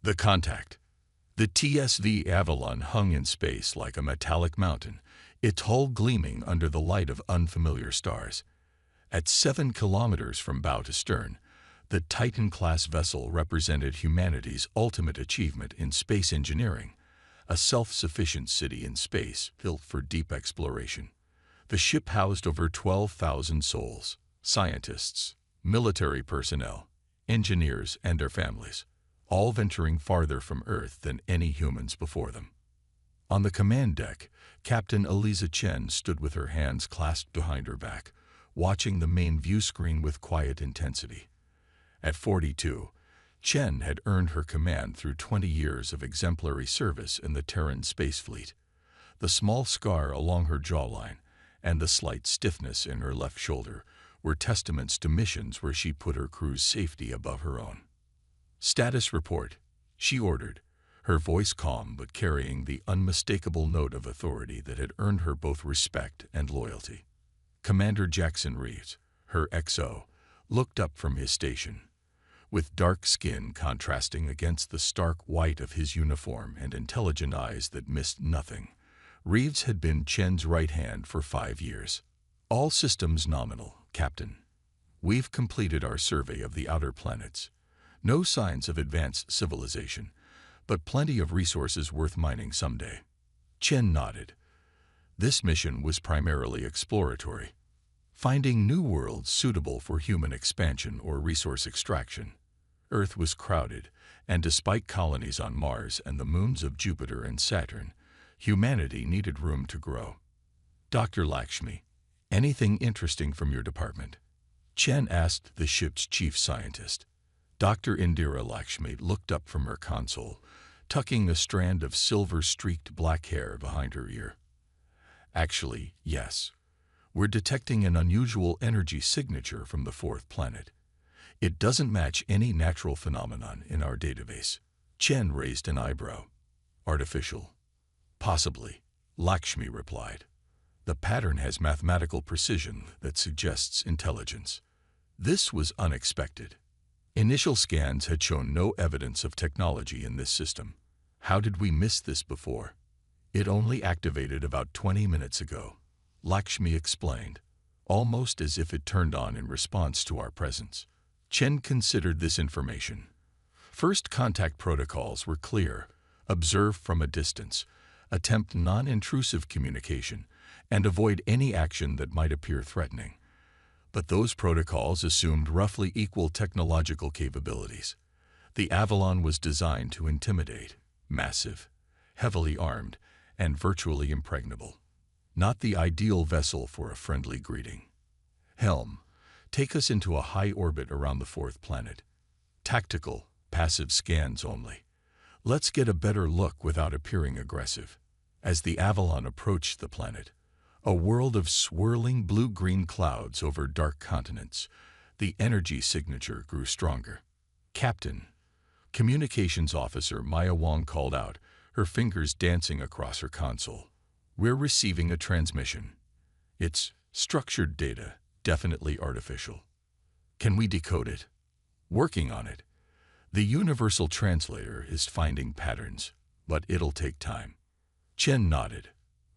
The contact. The TSV Avalon hung in space like a metallic mountain, its hull gleaming under the light of unfamiliar stars. At 7 kilometers from bow to stern, the Titan-class vessel represented humanity's ultimate achievement in space engineering, a self-sufficient city in space built for deep exploration. The ship housed over 12,000 souls, scientists, military personnel, engineers, and their families, all venturing farther from Earth than any humans before them. On the command deck, Captain Eliza Chen stood with her hands clasped behind her back, watching the main view screen with quiet intensity. At 42, Chen had earned her command through 20 years of exemplary service in the Terran space fleet. The small scar along her jawline and the slight stiffness in her left shoulder were testaments to missions where she put her crew's safety above her own. "Status report," she ordered, her voice calm but carrying the unmistakable note of authority that had earned her both respect and loyalty. Commander Jackson Reeves, her XO, looked up from his station. With dark skin contrasting against the stark white of his uniform and intelligent eyes that missed nothing, Reeves had been Chen's right hand for 5 years. "All systems nominal, Captain. We've completed our survey of the outer planets. No signs of advanced civilization, but plenty of resources worth mining someday." Chen nodded. This mission was primarily exploratory, finding new worlds suitable for human expansion or resource extraction. Earth was crowded, and despite colonies on Mars and the moons of Jupiter and Saturn, humanity needed room to grow. "Dr. Lakshmi, anything interesting from your department?" Chen asked the ship's chief scientist. Dr. Indira Lakshmi looked up from her console, tucking a strand of silver-streaked black hair behind her ear. "Actually, yes. We're detecting an unusual energy signature from the 4th planet. It doesn't match any natural phenomenon in our database." Chen raised an eyebrow. "Artificial?" "Possibly," Lakshmi replied. "The pattern has mathematical precision that suggests intelligence." This was unexpected. Initial scans had shown no evidence of technology in this system. "How did we miss this before?" "It only activated about 20 minutes ago," Lakshmi explained, almost as if it turned on in response to our presence. Chen considered this information. First contact protocols were clear: observe from a distance, attempt non-intrusive communication, and avoid any action that might appear threatening. But those protocols assumed roughly equal technological capabilities. The Avalon was designed to intimidate, massive, heavily armed, and virtually impregnable. Not the ideal vessel for a friendly greeting. "Helm, take us into a high orbit around the 4th planet. Tactical, passive scans only. Let's get a better look without appearing aggressive." As the Avalon approached the planet, a world of swirling blue-green clouds over dark continents, the energy signature grew stronger. "Captain," Communications Officer Maya Wong called out, her fingers dancing across her console. "We're receiving a transmission. It's structured data, definitely artificial. Can we decode it?" "Working on it. The universal translator is finding patterns, but it'll take time." Chen nodded.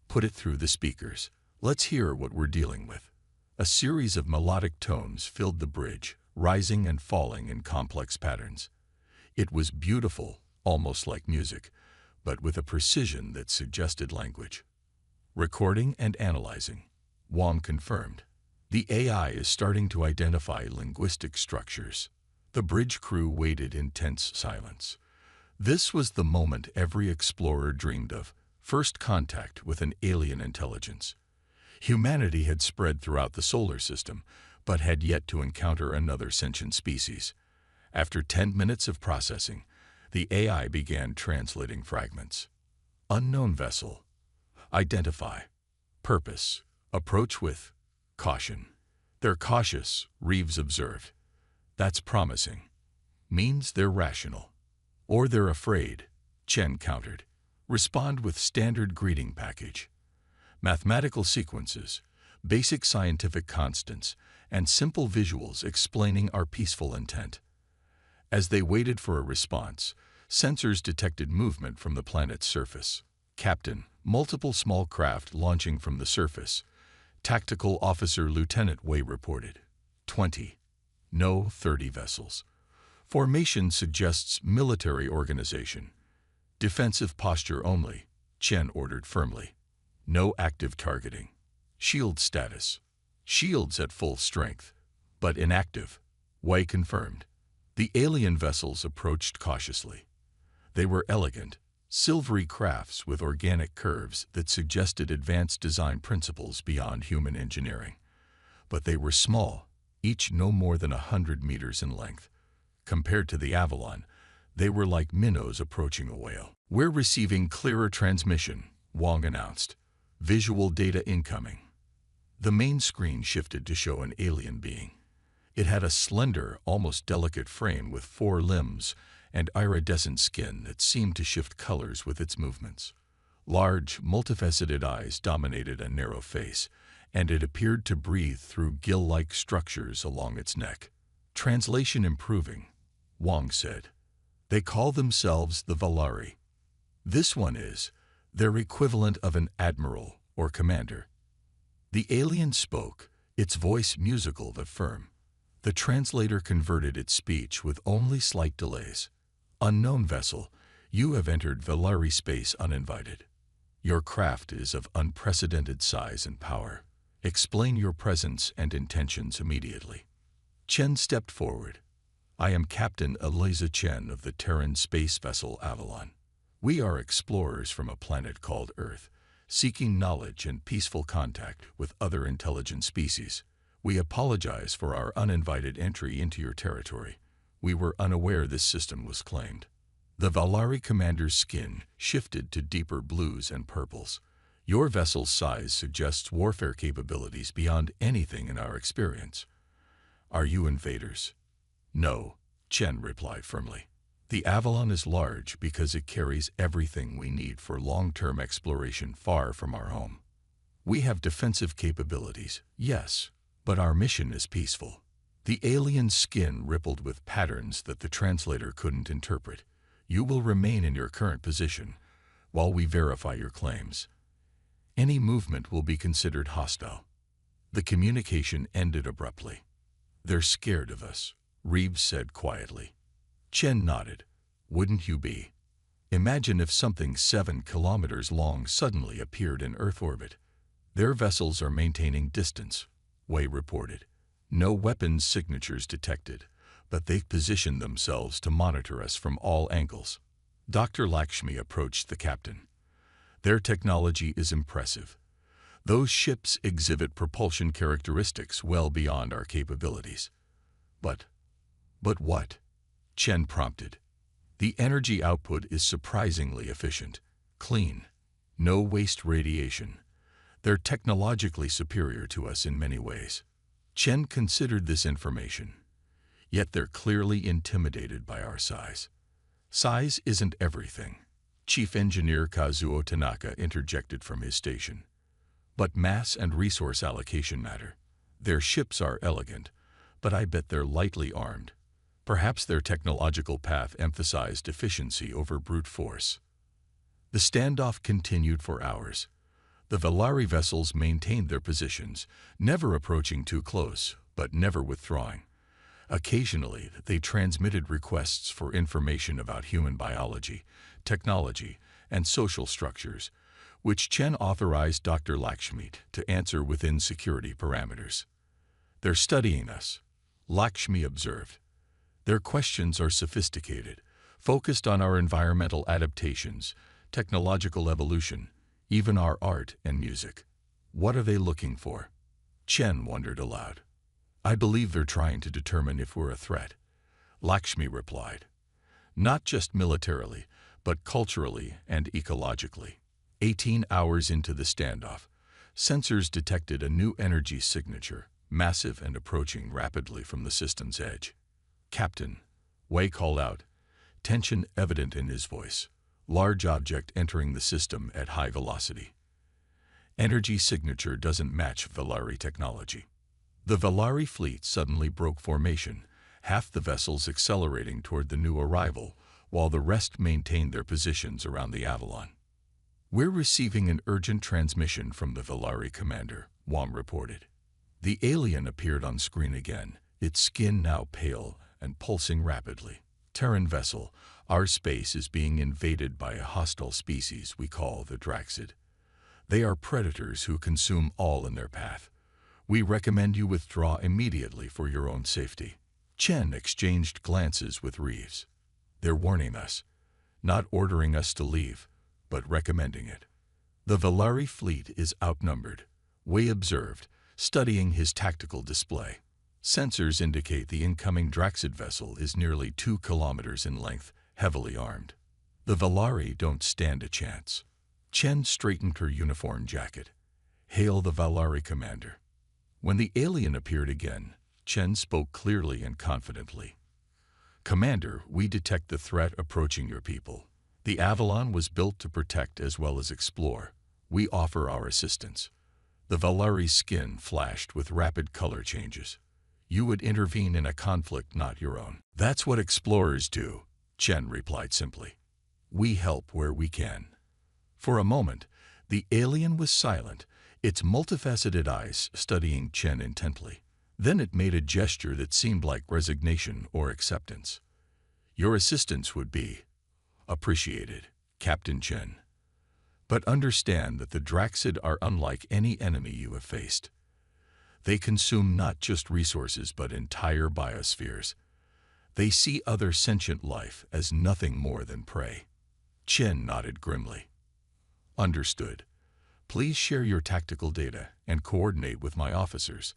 "Put it through the speakers. Let's hear what we're dealing with." A series of melodic tones filled the bridge, rising and falling in complex patterns. It was beautiful, almost like music, but with a precision that suggested language. "Recording and analyzing," Wong confirmed. "The AI is starting to identify linguistic structures." The bridge crew waited in tense silence. This was the moment every explorer dreamed of: first contact with an alien intelligence. Humanity had spread throughout the solar system, but had yet to encounter another sentient species. After 10 minutes of processing, the AI began translating fragments. "Unknown vessel. Identify. Purpose. Approach with caution." "They're cautious," Reeves observed. "That's promising. Means they're rational." "Or they're afraid," Chen countered. "Respond with standard greeting package. Mathematical sequences, basic scientific constants, and simple visuals explaining our peaceful intent." As they waited for a response, Sensors detected movement from the planet's surface. Captain, multiple small craft launching from the surface. Tactical Officer Lieutenant Wei reported. 20. No, 30 vessels. Formation suggests military organization. Defensive posture only, Chen ordered firmly. No active targeting. Shield status. Shields at full strength, but inactive, Wei confirmed. The alien vessels approached cautiously. They were elegant, silvery crafts with organic curves that suggested advanced design principles beyond human engineering. But they were small, each no more than 100 meters in length. Compared to the Avalon, they were like minnows approaching a whale. We're receiving clearer transmission, Wang announced. Visual data incoming. The main screen shifted to show an alien being. It had a slender, almost delicate frame with 4 limbs and iridescent skin that seemed to shift colors with its movements. Large, multifaceted eyes dominated a narrow face, and it appeared to breathe through gill-like structures along its neck. Translation improving, Wang said. They call themselves the Valari. This one is their equivalent of an admiral or commander. The alien spoke, its voice musical but firm. The translator converted its speech with only slight delays. Unknown vessel, you have entered Valari space uninvited. Your craft is of unprecedented size and power. Explain your presence and intentions immediately. Chen stepped forward. I am Captain Eliza Chen of the Terran space vessel Avalon. We are explorers from a planet called Earth, seeking knowledge and peaceful contact with other intelligent species. We apologize for our uninvited entry into your territory. We were unaware this system was claimed. The Valari commander's skin shifted to deeper blues and purples. Your vessel's size suggests warfare capabilities beyond anything in our experience. Are you invaders? No, Chen replied firmly. The Avalon is large because it carries everything we need for long-term exploration far from our home. We have defensive capabilities, yes, but our mission is peaceful. The alien skin rippled with patterns that the translator couldn't interpret. You will remain in your current position while we verify your claims. Any movement will be considered hostile. The communication ended abruptly. They're scared of us, Reeves said quietly. Chen nodded. Wouldn't you be? Imagine if something 7 kilometers long suddenly appeared in Earth orbit. Their vessels are maintaining distance, Wei reported. No weapons signatures detected, but they've positioned themselves to monitor us from all angles. Dr. Lakshmi approached the captain. Their technology is impressive. Those ships exhibit propulsion characteristics well beyond our capabilities. But what? Chen prompted. The energy output is surprisingly efficient, clean, no waste radiation. They're technologically superior to us in many ways. Chen considered this information. Yet they're clearly intimidated by our size. Size isn't everything, Chief Engineer Kazuo Tanaka interjected from his station. But mass and resource allocation matter. Their ships are elegant, but I bet they're lightly armed. Perhaps their technological path emphasized efficiency over brute force. The standoff continued for hours. The Valari vessels maintained their positions, never approaching too close, but never withdrawing. Occasionally, they transmitted requests for information about human biology, technology, and social structures, which Chen authorized Dr. Lakshmi to answer within security parameters. They're studying us, Lakshmi observed. Their questions are sophisticated, focused on our environmental adaptations, technological evolution, even our art and music. What are they looking for? Chen wondered aloud. I believe they're trying to determine if we're a threat, Lakshmi replied. Not just militarily, but culturally and ecologically. 18 hours into the standoff, sensors detected a new energy signature, massive and approaching rapidly from the system's edge. Captain, Wei called out, tension evident in his voice. Large object entering the system at high velocity. Energy signature doesn't match Valari technology. The Valari fleet suddenly broke formation, half the vessels accelerating toward the new arrival, while the rest maintained their positions around the Avalon. "We're receiving an urgent transmission from the Valari commander," Wam reported. The alien appeared on screen again, its skin now pale and pulsing rapidly. "Terran vessel, our space is being invaded by a hostile species we call the Draxid. They are predators who consume all in their path. We recommend you withdraw immediately for your own safety." Chen exchanged glances with Reeves. "They're warning us, not ordering us to leave, but recommending it." "The Valari fleet is outnumbered," Wei observed, studying his tactical display. "Sensors indicate the incoming Draxid vessel is nearly 2 kilometers in length, heavily armed. The Valari don't stand a chance." Chen straightened her uniform jacket. "Hail the Valari commander." When the alien appeared again, Chen spoke clearly and confidently. "Commander, we detect the threat approaching your people. The Avalon was built to protect as well as explore. We offer our assistance." The Valari's skin flashed with rapid color changes. "You would intervene in a conflict not your own." "That's what explorers do," Chen replied simply. "We help where we can." For a moment, the alien was silent, its multifaceted eyes studying Chen intently. Then it made a gesture that seemed like resignation or acceptance. "Your assistance would be appreciated, Captain Chen. But understand that the Draxid are unlike any enemy you have faced. They consume not just resources but entire biospheres. They see other sentient life as nothing more than prey." Chen nodded grimly. "Understood. Please share your tactical data and coordinate with my officers.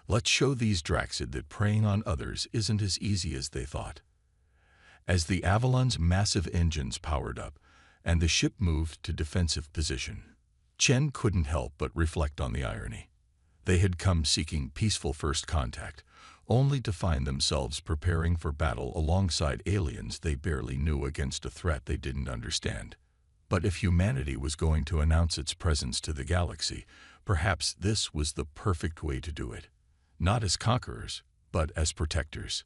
Let's show these Draxid that preying on others isn't as easy as they thought." As the Avalon's massive engines powered up and the ship moved to defensive position, Chen couldn't help but reflect on the irony. They had come seeking peaceful first contact, only to find themselves preparing for battle alongside aliens they barely knew against a threat they didn't understand. But if humanity was going to announce its presence to the galaxy, perhaps this was the perfect way to do it. Not as conquerors, but as protectors.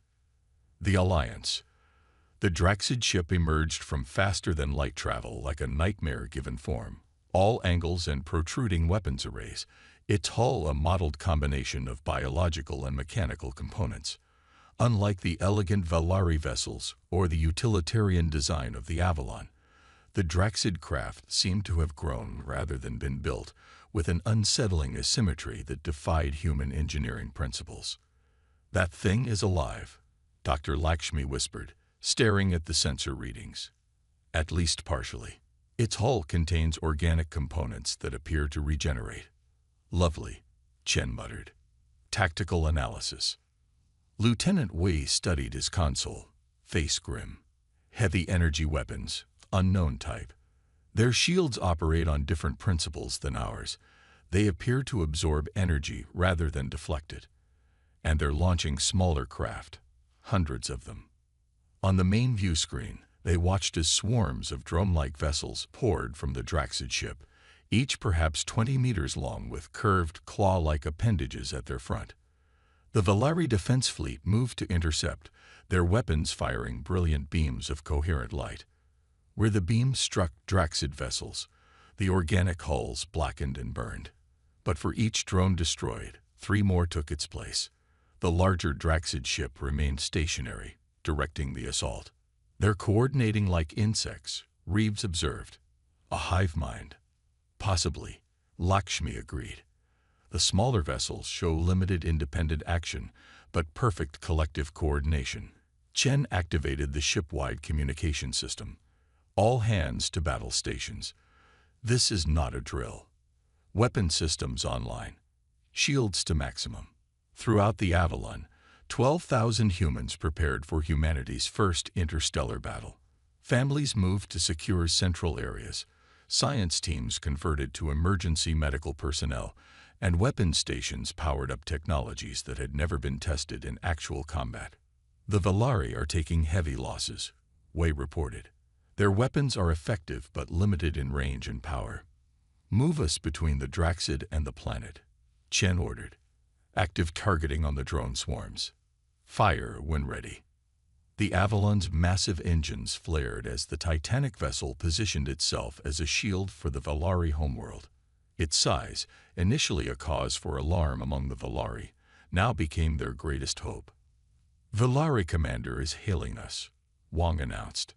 The Alliance. The Draxid ship emerged from faster-than-light travel like a nightmare-given form. All angles and protruding weapons arrays, its hull a mottled combination of biological and mechanical components. Unlike the elegant Valari vessels or the utilitarian design of the Avalon, the Draxid craft seemed to have grown rather than been built, with an unsettling asymmetry that defied human engineering principles. "That thing is alive," Dr. Lakshmi whispered, staring at the sensor readings. "At least partially. Its hull contains organic components that appear to regenerate." "Lovely," Chen muttered. Tactical analysis. Lieutenant Wei studied his console, face grim. "Heavy energy weapons, unknown type. Their shields operate on different principles than ours. They appear to absorb energy rather than deflect it. And they're launching smaller craft, hundreds of them." On the main view screen, they watched as swarms of drone-like vessels poured from the Draxid ship, each perhaps 20 meters long with curved, claw-like appendages at their front. The Valari defense fleet moved to intercept, their weapons firing brilliant beams of coherent light. Where the beams struck Draxid vessels, the organic hulls blackened and burned. But for each drone destroyed, 3 more took its place. The larger Draxid ship remained stationary, directing the assault. "They're coordinating like insects," Reeves observed. "A hive mind." "Possibly," Lakshmi agreed. "The smaller vessels show limited independent action, but perfect collective coordination." Chen activated the ship-wide communication system. "All hands to battle stations. This is not a drill. Weapon systems online. Shields to maximum." Throughout the Avalon, 12,000 humans prepared for humanity's first interstellar battle. Families moved to secure central areas, science teams converted to emergency medical personnel, and weapon stations powered up technologies that had never been tested in actual combat. "The Valari are taking heavy losses," Wei reported. "Their weapons are effective but limited in range and power. Move us between the Draxid and the planet," Chen ordered. "Active targeting on the drone swarms. Fire when ready." The Avalon's massive engines flared as the titanic vessel positioned itself as a shield for the Valari homeworld. Its size, initially a cause for alarm among the Valari, now became their greatest hope. "Valari Commander is hailing us," Wang announced.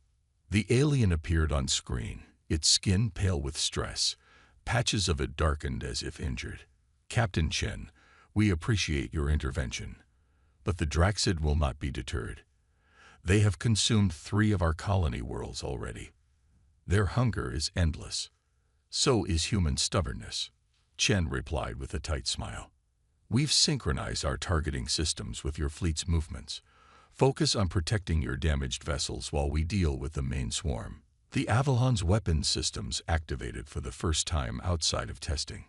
The alien appeared on screen, its skin pale with stress, patches of it darkened as if injured. "Captain Chen, we appreciate your intervention, but the Draxid will not be deterred. They have consumed 3 of our colony worlds already. Their hunger is endless. So is human stubbornness," Chen replied with a tight smile. "We've synchronized our targeting systems with your fleet's movements. Focus on protecting your damaged vessels while we deal with the main swarm." The Avalon's weapons systems activated for the first time outside of testing.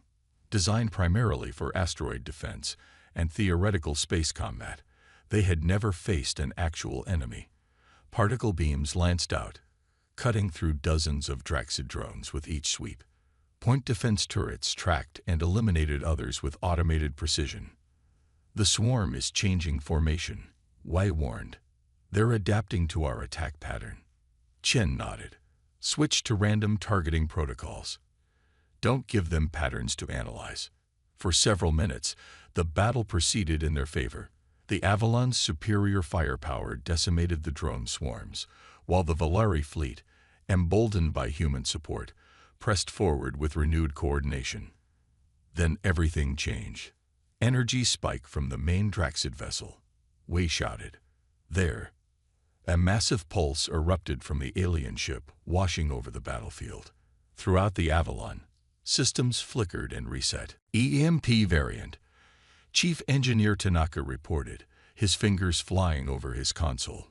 Designed primarily for asteroid defense and theoretical space combat, they had never faced an actual enemy. Particle beams lanced out, cutting through dozens of Draxid drones with each sweep. Point defense turrets tracked and eliminated others with automated precision. "The swarm is changing formation," Wei warned. "They're adapting to our attack pattern." Chen nodded. "Switch to random targeting protocols. Don't give them patterns to analyze." For several minutes, the battle proceeded in their favor. The Avalon's superior firepower decimated the drone swarms, while the Valari fleet, emboldened by human support, pressed forward with renewed coordination. Then everything changed. Energy spike from the main Draxid vessel. Wei shouted. "There!" A massive pulse erupted from the alien ship, washing over the battlefield. Throughout the Avalon, systems flickered and reset. "EMP variant," Chief Engineer Tanaka reported, his fingers flying over his console.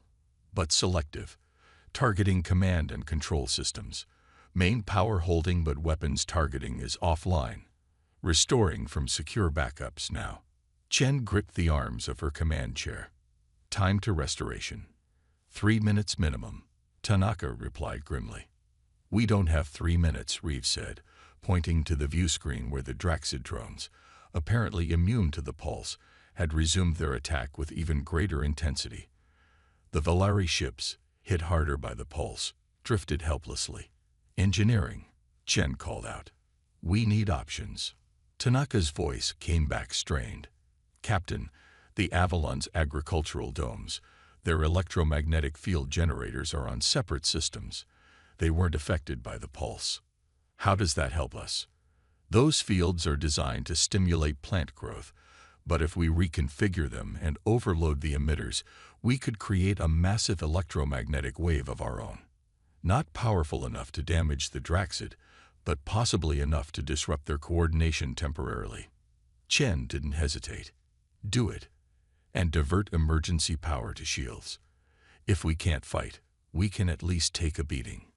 "But selective, targeting command and control systems. Main power holding but weapons targeting is offline. Restoring from secure backups now." Chen gripped the arms of her command chair. "Time to restoration. 3 minutes minimum," Tanaka replied grimly. "We don't have 3 minutes," Reeves said, pointing to the view screen where the Draxid drones, apparently immune to the pulse, had resumed their attack with even greater intensity. The Valari ships, hit harder by the pulse, drifted helplessly. "Engineering," Chen called out. "We need options." Tanaka's voice came back strained. "Captain, the Avalon's agricultural domes, their electromagnetic field generators are on separate systems. They weren't affected by the pulse. How does that help us? Those fields are designed to stimulate plant growth, but if we reconfigure them and overload the emitters, we could create a massive electromagnetic wave of our own. Not powerful enough to damage the Draxid, but possibly enough to disrupt their coordination temporarily." Chen didn't hesitate. "Do it, and divert emergency power to shields. If we can't fight, we can at least take a beating."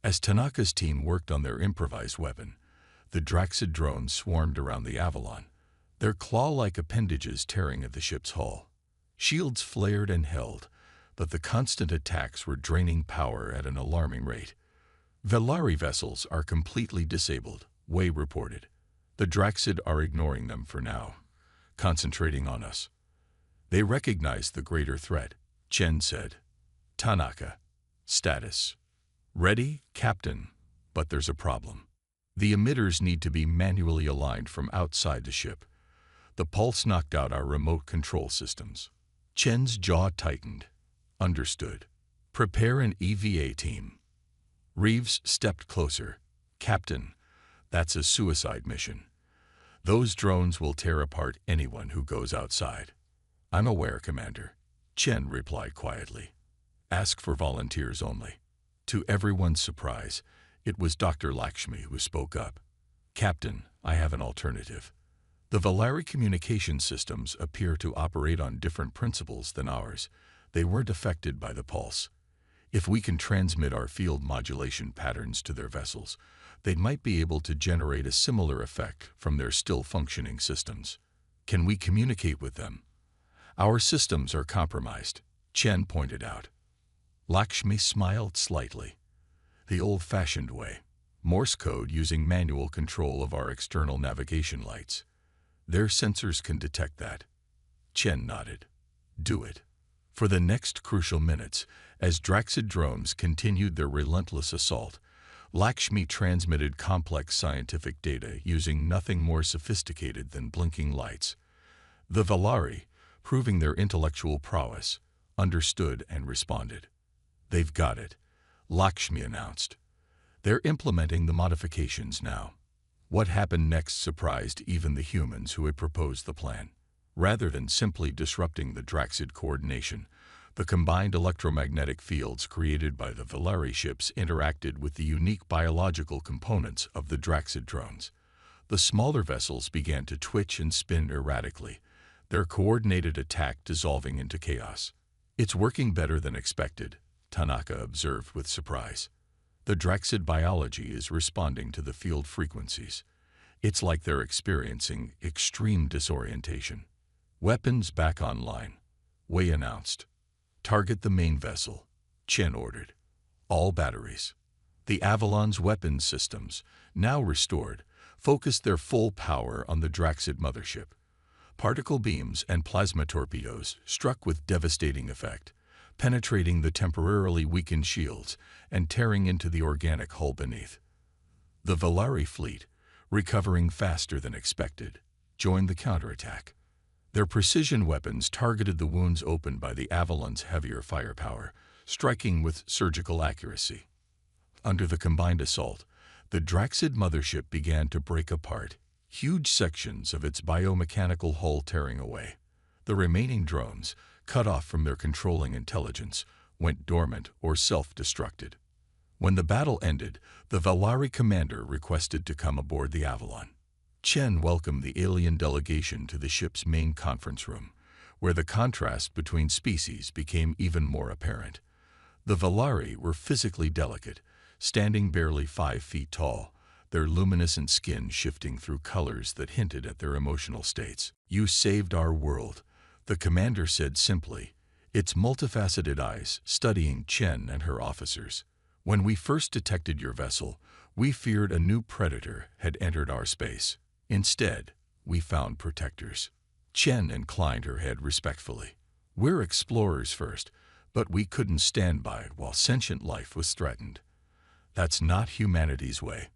As Tanaka's team worked on their improvised weapon, the Draxid drones swarmed around the Avalon, their claw-like appendages tearing at the ship's hull. Shields flared and held, but the constant attacks were draining power at an alarming rate. "Valari vessels are completely disabled," Wei reported. "The Draxid are ignoring them for now, concentrating on us." "They recognize the greater threat," Chen said. "Tanaka, status." "Ready, Captain, but there's a problem. The emitters need to be manually aligned from outside the ship. The pulse knocked out our remote control systems." Chen's jaw tightened. "Understood. Prepare an EVA team." Reeves stepped closer. "Captain, that's a suicide mission. Those drones will tear apart anyone who goes outside." "I'm aware, Commander," Chen replied quietly. "Ask for volunteers only." To everyone's surprise, it was Dr. Lakshmi who spoke up. "Captain, I have an alternative. The Valari communication systems appear to operate on different principles than ours. They weren't affected by the pulse. If we can transmit our field modulation patterns to their vessels, they might be able to generate a similar effect from their still-functioning systems. Can we communicate with them?" "Our systems are compromised," Chen pointed out. Lakshmi smiled slightly. "The old-fashioned way. Morse code using manual control of our external navigation lights. Their sensors can detect that." Chen nodded. "Do it. For the next crucial minutes, as Draxid drones continued their relentless assault, Lakshmi transmitted complex scientific data using nothing more sophisticated than blinking lights. The Valari, proving their intellectual prowess, understood and responded. "They've got it," Lakshmi announced. "They're implementing the modifications now." What happened next surprised even the humans who had proposed the plan. Rather than simply disrupting the Draxid coordination, the combined electromagnetic fields created by the Valari ships interacted with the unique biological components of the Draxid drones. The smaller vessels began to twitch and spin erratically, their coordinated attack dissolving into chaos. "It's working better than expected," Tanaka observed with surprise. "The Draxid biology is responding to the field frequencies. It's like they're experiencing extreme disorientation." "Weapons back online," Wei announced. "Target the main vessel," Chen ordered. All batteries. The Avalon's weapons systems, now restored, focused their full power on the Draxid mothership. Particle beams and plasma torpedoes struck with devastating effect, penetrating the temporarily weakened shields and tearing into the organic hull beneath. The Valari fleet, recovering faster than expected, joined the counterattack. Their precision weapons targeted the wounds opened by the Avalon's heavier firepower, striking with surgical accuracy. Under the combined assault, the Draxid mothership began to break apart, huge sections of its biomechanical hull tearing away. The remaining drones, cut off from their controlling intelligence, went dormant or self-destructed. When the battle ended, the Valari commander requested to come aboard the Avalon. Chen welcomed the alien delegation to the ship's main conference room, where the contrast between species became even more apparent. The Valari were physically delicate, standing barely 5 feet tall, their luminescent skin shifting through colors that hinted at their emotional states. "You saved our world," the commander said simply, its multifaceted eyes studying Chen and her officers. "When we first detected your vessel, we feared a new predator had entered our space. Instead, we found protectors." Chen inclined her head respectfully. "We're explorers first, but we couldn't stand by while sentient life was threatened. That's not humanity's way."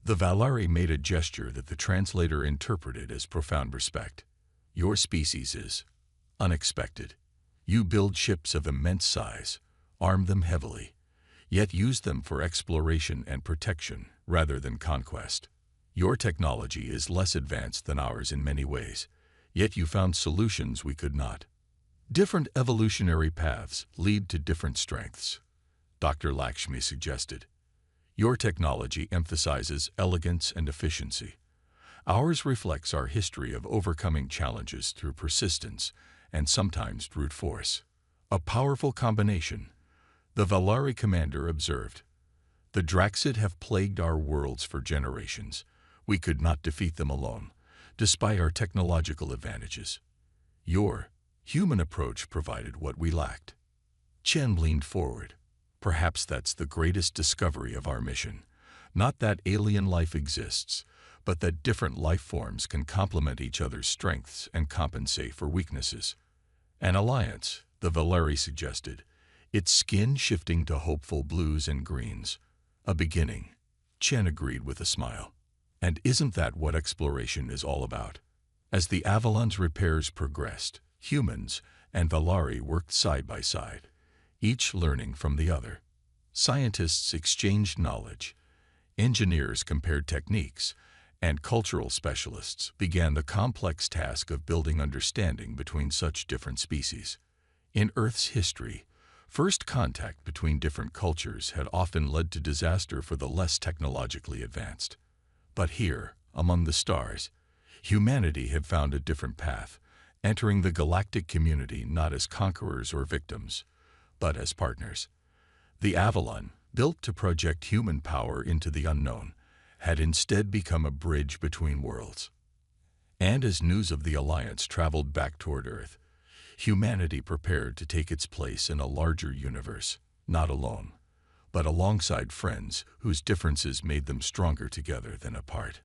The Valari made a gesture that the translator interpreted as profound respect. "Your species is unexpected. You build ships of immense size, arm them heavily, yet use them for exploration and protection rather than conquest. Your technology is less advanced than ours in many ways, yet you found solutions we could not. Different evolutionary paths lead to different strengths," Dr. Lakshmi suggested. "Your technology emphasizes elegance and efficiency. Ours reflects our history of overcoming challenges through persistence and sometimes brute force. A powerful combination," the Valari commander observed. "The Draxid have plagued our worlds for generations. We could not defeat them alone, despite our technological advantages. Your human approach provided what we lacked." Chen leaned forward. "Perhaps that's the greatest discovery of our mission. Not that alien life exists, but that different life forms can complement each other's strengths and compensate for weaknesses." "An alliance," the Valari suggested, its skin shifting to hopeful blues and greens. "A beginning," Chen agreed with a smile. "And isn't that what exploration is all about?" As the Avalon's repairs progressed, humans and Valari worked side by side, each learning from the other. Scientists exchanged knowledge, engineers compared techniques, and cultural specialists began the complex task of building understanding between such different species. In Earth's history, first contact between different cultures had often led to disaster for the less technologically advanced. But here, among the stars, humanity had found a different path, entering the galactic community not as conquerors or victims, but as partners. The Avalon, built to project human power into the unknown, had instead become a bridge between worlds. And as news of the alliance traveled back toward Earth, humanity prepared to take its place in a larger universe, not alone, but alongside friends whose differences made them stronger together than apart.